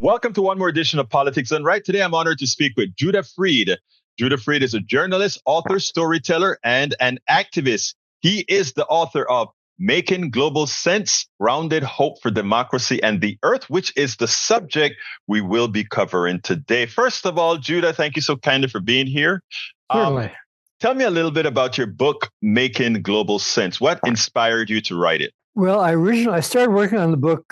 Welcome to one more edition of Politics Done Right. Today, I'm honored to speak with Judah Fried. Judah Fried is a journalist, author, storyteller, and an activist. He is the author of Making Global Sense, Grounded Hope for Democracy and the Earth, which is the subject we will be covering today. First of all, Judah, thank you so kindly for being here. Certainly. Tell me a little bit about your book, Making Global Sense. What inspired you to write it? Well, I started working on the book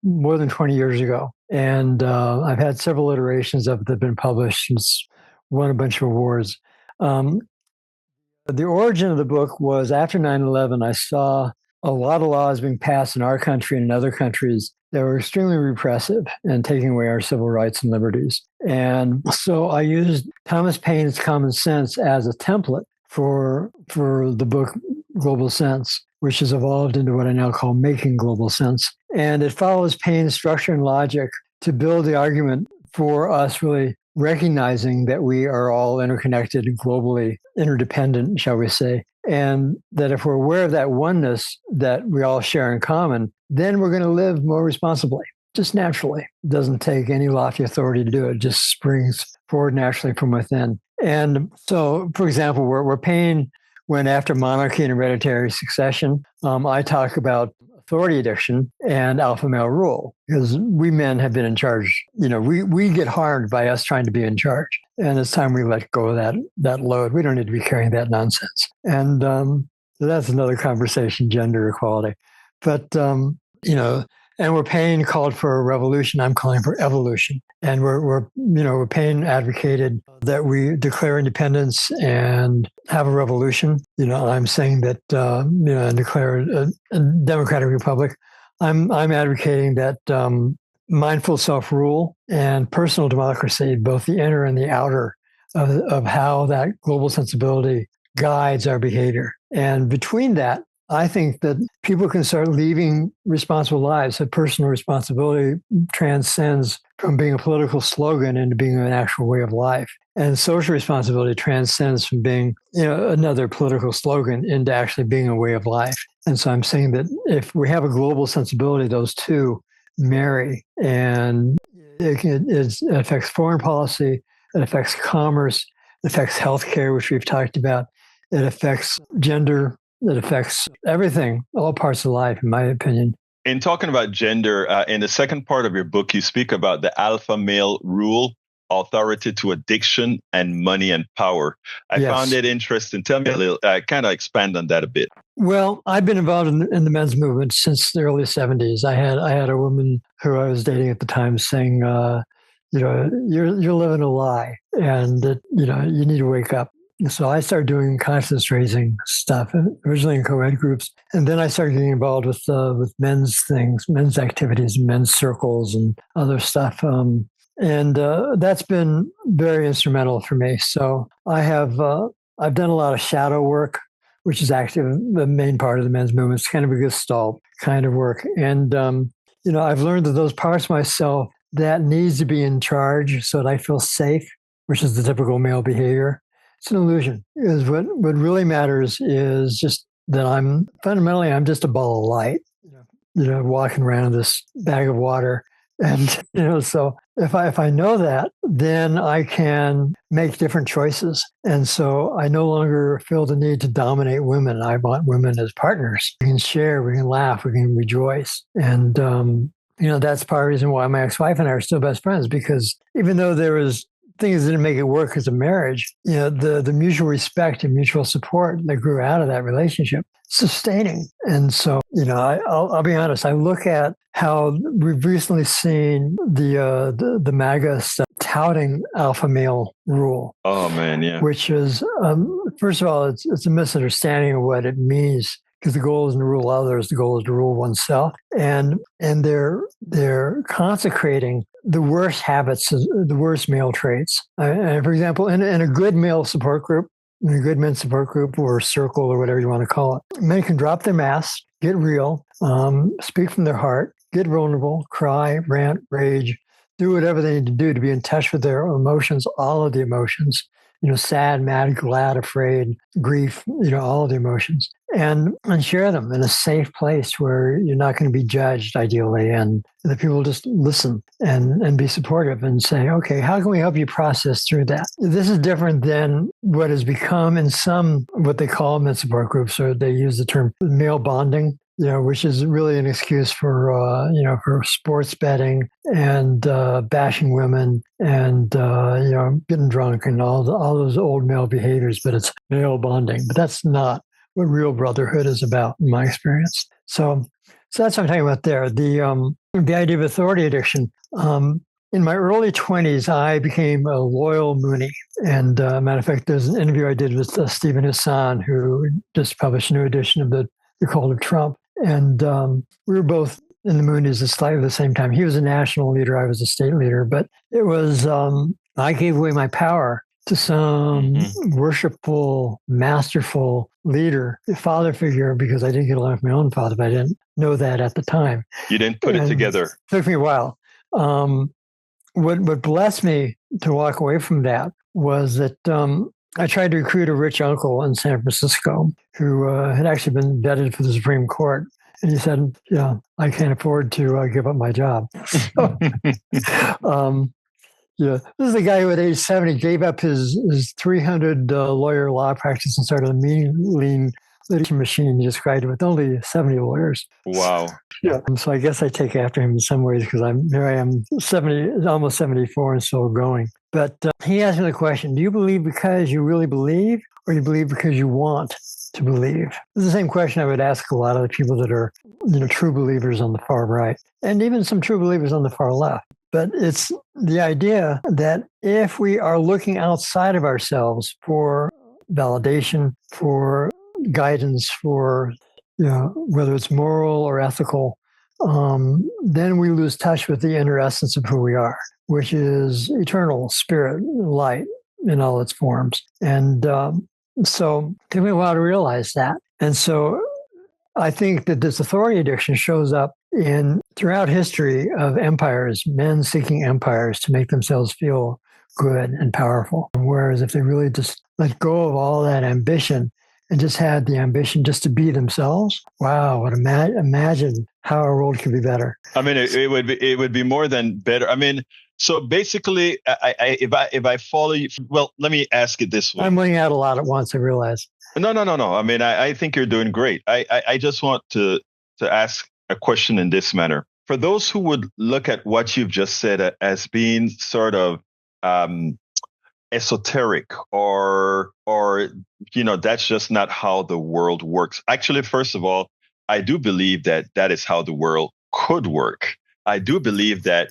more than 20 years ago, and I've had several iterations of it that have been published. It's won a bunch of awards. The origin of the book was after 9/11, I saw a lot of laws being passed in our country and in other countries that were extremely repressive and taking away our civil rights and liberties. And so I used Thomas Paine's Common Sense as a template for the book Global Sense, which has evolved into what I now call Making Global Sense. And it follows Paine's structure and logic to build the argument for us really recognizing that we are all interconnected and globally interdependent, shall we say, and that if we're aware of that oneness that we all share in common, then we're going to live more responsibly, just naturally. It doesn't take any lofty authority to do it. It just springs forward naturally from within. And so, for example, where Paine went after monarchy and hereditary succession, I talk about authority addiction and alpha male rule, because we men have been in charge. You know, we get harmed by us trying to be in charge. And it's time we let go of that load. We don't need to be carrying that nonsense. And so that's another conversation, gender equality. But, and where Paine called for a revolution, I'm calling for evolution. And where Paine advocated that we declare independence and have a revolution. I'm saying that and declare a democratic republic. I'm advocating that mindful self-rule and personal democracy, both the inner and the outer, of how that global sensibility guides our behavior. And between that, I think that people can start leading responsible lives. That personal responsibility transcends from being a political slogan into being an actual way of life. And social responsibility transcends from being, another political slogan into actually being a way of life. And so I'm saying that if we have a global sensibility, those two marry, and it affects foreign policy, it affects commerce, it affects healthcare, which we've talked about, it affects gender, it affects everything, all parts of life, in my opinion. In talking about gender, in the second part of your book, you speak about the alpha male rule, authority to addiction, and money and power. I found it interesting. Tell me a little, kind of expand on that a bit. Well, I've been involved in the men's movement since the early 70s. I had a woman who I was dating at the time saying, you're living a lie, and that, you need to wake up. So I started doing consciousness raising stuff, originally in co-ed groups. And then I started getting involved with men's things, men's activities, men's circles and other stuff. And that's been very instrumental for me. So I've done a lot of shadow work, which is actually the main part of the men's movement. It's kind of a gestalt kind of work. And, I've learned that those parts of myself that needs to be in charge so that I feel safe, which is the typical male behavior. It's an illusion. Is what really matters is just that I'm just a ball of light, walking around in this bag of water. And, so if I know that, then I can make different choices. And so I no longer feel the need to dominate women. I want women as partners. We can share, we can laugh, we can rejoice. And, that's part of the reason why my ex-wife and I are still best friends, because even though there was things that didn't make it work as a marriage, the mutual respect and mutual support that grew out of that relationship, sustaining. And so, I'll be honest, I look at how we've recently seen the MAGA stuff touting alpha male rule. Oh man, yeah. Which is, first of all, it's a misunderstanding of what it means, because the goal isn't to rule others, the goal is to rule oneself. And they're consecrating the worst habits, the worst male traits. And for example, in a good male support group, in a good men's support group or circle or whatever you want to call it, men can drop their masks, get real, speak from their heart, get vulnerable, cry, rant, rage, do whatever they need to do to be in touch with their emotions, all of the emotions, sad, mad, glad, afraid, grief, all of the emotions, and share them in a safe place where you're not going to be judged, ideally, and the people just listen and be supportive and say, okay, how can we help you process through that? This is different than what has become in some, what they call men support groups, or they use the term male bonding, which is really an excuse for, for sports betting and bashing women and, getting drunk and all those old male behaviors, but it's male bonding. But that's not what real brotherhood is about, in my experience. So that's what I'm talking about there. The idea of authority addiction. In my early 20s, I became a loyal Moonie. And matter of fact, there's an interview I did with Stephen Hassan, who just published a new edition of the Cult of Trump. And we were both in the Moonies at slightly the same time. He was a national leader, I was a state leader. But it was, I gave away my power to some worshipful, masterful leader, a father figure, because I didn't get along with my own father, but I didn't know that at the time. You didn't put it together. It took me a while. What blessed me to walk away from that was that I tried to recruit a rich uncle in San Francisco who had actually been vetted for the Supreme Court. And he said, yeah, I can't afford to give up my job. So, this is a guy who at age 70 gave up his 300 lawyer law practice and started a lean litigation machine. He described it with only 70 lawyers. Wow. Yeah. So I guess I take after him in some ways because here I am 70, almost 74 and still going. But he asked me the question, do you believe because you really believe or you believe because you want to believe? It's the same question I would ask a lot of the people that are, true believers on the far right and even some true believers on the far left. But it's the idea that if we are looking outside of ourselves for validation, for guidance, for whether it's moral or ethical, then we lose touch with the inner essence of who we are, which is eternal spirit, light in all its forms. And so it took me a while to realize that. And so I think that this authority addiction shows up throughout history of empires, men seeking empires to make themselves feel good and powerful. Whereas if they really just let go of all that ambition and just had the ambition just to be themselves, wow, imagine how our world could be better. I mean, it would be more than better. I mean, so basically, if I follow you, well, let me ask it this way. I'm laying out a lot at once, I realize. No. I mean, I think you're doing great. I just want to ask a question in this manner. For those who would look at what you've just said as being sort of esoteric or that's just not how the world works. Actually, first of all, I do believe that is how the world could work. I do believe that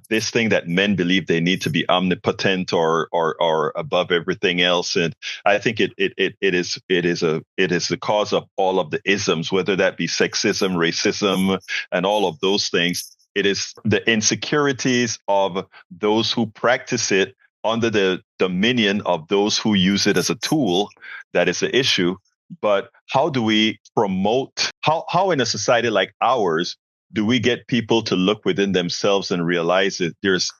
this thing that men believe they need to be omnipotent or above everything else, and I think it is the cause of all of the isms, whether that be sexism, racism, and all of those things. It is the insecurities of those who practice it under the dominion of those who use it as a tool that is the issue. But how do we promote, how in a society like ours, do we get people to look within themselves and realize that there's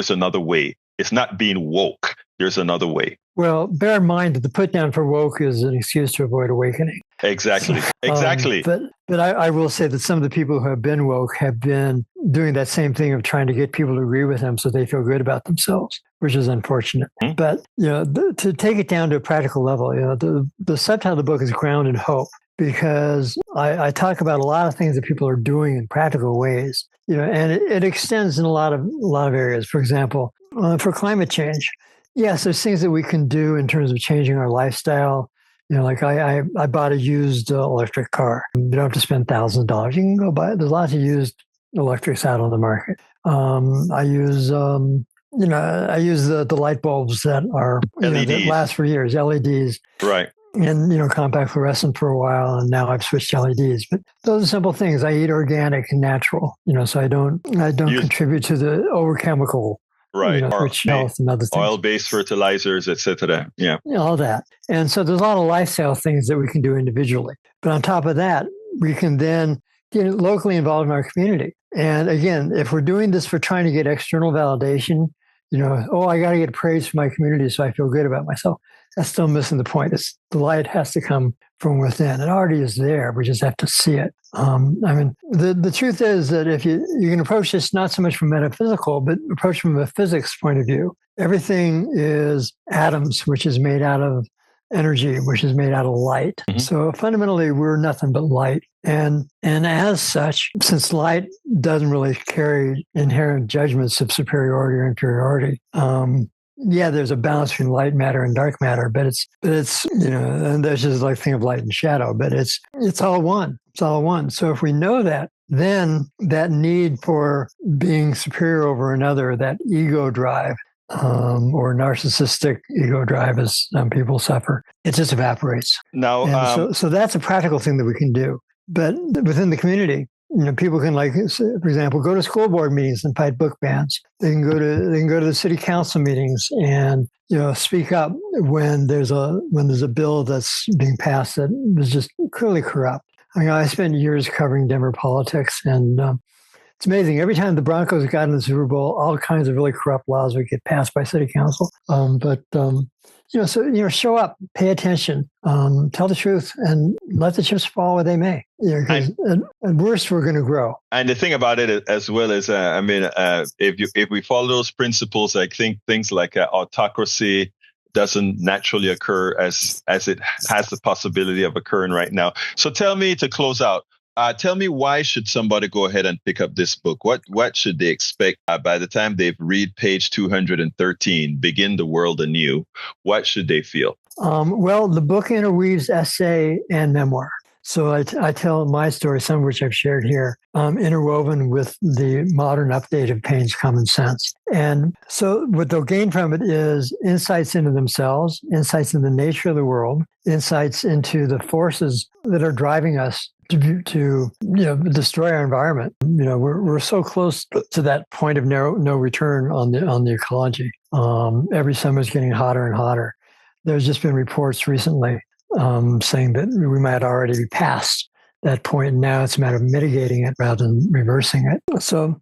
another way? It's not being woke. There's another way. Well, bear in mind that the put down for woke is an excuse to avoid awakening. Exactly. Exactly. But I will say that some of the people who have been woke have been doing that same thing of trying to get people to agree with them so they feel good about themselves, which is unfortunate. Mm-hmm. But to take it down to a practical level, the subtitle of the book is Ground in Hope, because I talk about a lot of things that people are doing in practical ways, and it extends in a lot of areas. For example, for climate change, yes, there's things that we can do in terms of changing our lifestyle. Like I bought a used electric car. You don't have to spend thousands of dollars. You can go buy it. There's lots of used electrics out on the market. I use the light bulbs that are that last for years, LEDs. Right. And, compact fluorescent for a while, and now I've switched to LEDs. But those are simple things. I eat organic and natural, so I don't contribute to the over-chemical, right, rich health and other things. Oil-based fertilizers, etc. Yeah. All that. And so there's a lot of lifestyle things that we can do individually. But on top of that, we can then get locally involved in our community. And again, if we're doing this for trying to get external validation, I got to get praise from my community so I feel good about myself. That's still missing the point. The light has to come from within. It already is there. We just have to see it. The truth is that if you can approach this not so much from metaphysical, but approach from a physics point of view, everything is atoms, which is made out of energy, which is made out of light. Mm-hmm. So fundamentally, we're nothing but light. And as such, since light doesn't really carry inherent judgments of superiority or inferiority, there's a balance between light matter and dark matter, but it's and there's just like thing of light and shadow, but it's all one. It's all one. So if we know that, then that need for being superior over another, that ego drive, or narcissistic ego drive, as some people suffer, it just evaporates. Now, so that's a practical thing that we can do. But within the community, people can, like, for example, go to school board meetings and fight book bans. They can go to the city council meetings and speak up when there's a bill that's being passed that is just clearly corrupt. I spent years covering Denver politics, and it's amazing. Every time the Broncos got in the Super Bowl, all kinds of really corrupt laws would get passed by city council. Show up, pay attention, tell the truth, and let the chips fall where they may. At worst, we're going to grow. And the thing about it as well is, if we follow those principles, I think things like autocracy doesn't naturally occur as it has the possibility of occurring right now. So tell me, to close out, tell me, why should somebody go ahead and pick up this book? What should they expect by the time they read page 213, Begin the World Anew? What should they feel? Well, the book interweaves essay and memoir. So I tell my story, some of which I've shared here, interwoven with the modern update of Paine's Common Sense. And so what they'll gain from it is insights into themselves, insights into the nature of the world, insights into the forces that are driving us to destroy our environment. We're so close to that point of no return on the ecology. Every summer is getting hotter and hotter. There's just been reports recently saying that we might already be past that point. Now it's a matter of mitigating it rather than reversing it. So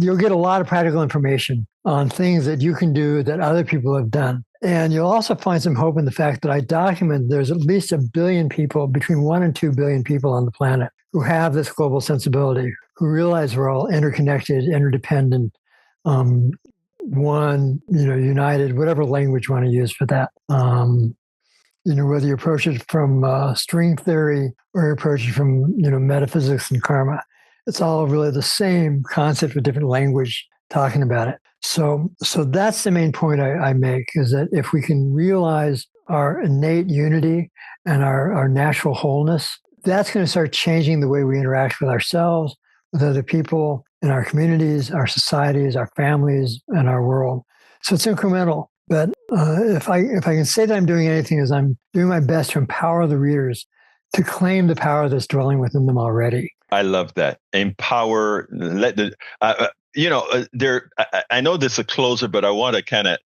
you'll get a lot of practical information on things that you can do that other people have done. And you'll also find some hope in the fact that I document there's at least 1 billion people, between 1 and 2 billion people on the planet, who have this global sensibility, who realize we're all interconnected, interdependent, one, united, whatever language you want to use for that. Whether you approach it from string theory or you approach it from, metaphysics and karma, it's all really the same concept with different language talking about it. So that's the main point I make, is that if we can realize our innate unity and our natural wholeness, that's going to start changing the way we interact with ourselves, with other people, in our communities, our societies, our families, and our world. So it's incremental. But if I can say that I'm doing anything, is I'm doing my best to empower the readers to claim the power that's dwelling within them already. I love that. Empower. I know this is a closer, but I want to kind of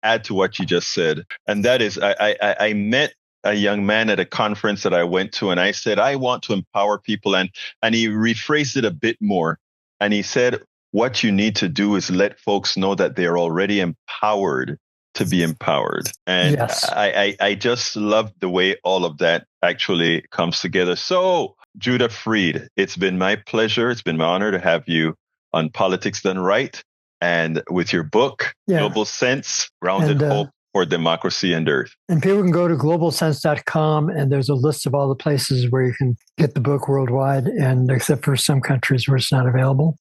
add to what you just said. And that is, I met a young man at a conference that I went to, and I said, I want to empower people. And he rephrased it a bit more. And he said, what you need to do is let folks know that they're already empowered to be empowered. And yes. I just love the way all of that actually comes together. So, Judah Freed, it's been my pleasure. It's been my honor to have you on Politics Done Right, and with your book, Global Sense, Grounded Hope for Democracy and Earth. And people can go to globalsense.com, and there's a list of all the places where you can get the book worldwide, and except for some countries where it's not available.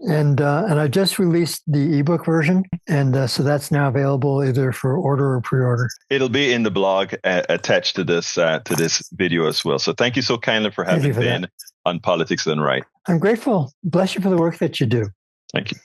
And I just released the ebook version, and so that's now available either for order or pre-order. It'll be in the blog attached to this video as well. So thank you so kindly for having been on Politics Done Right. I'm grateful. Bless you for the work that you do. Thank you.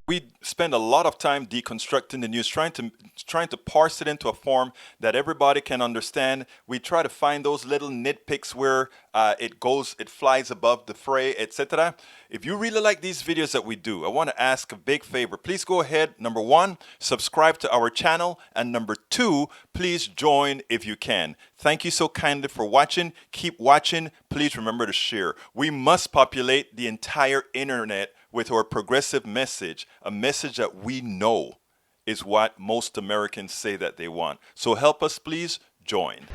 We spend a lot of time deconstructing the news, trying to parse it into a form that everybody can understand. We try to find those little nitpicks where it flies above the fray, etc. If you really like these videos that we do, I want to ask a big favor. Please go ahead. Number 1, subscribe to our channel. And number 2, please join if you can. Thank you so kindly for watching. Keep watching. Please remember to share. We must populate the entire internet with our progressive message, a message that we know is what most Americans say that they want. So help us, please join.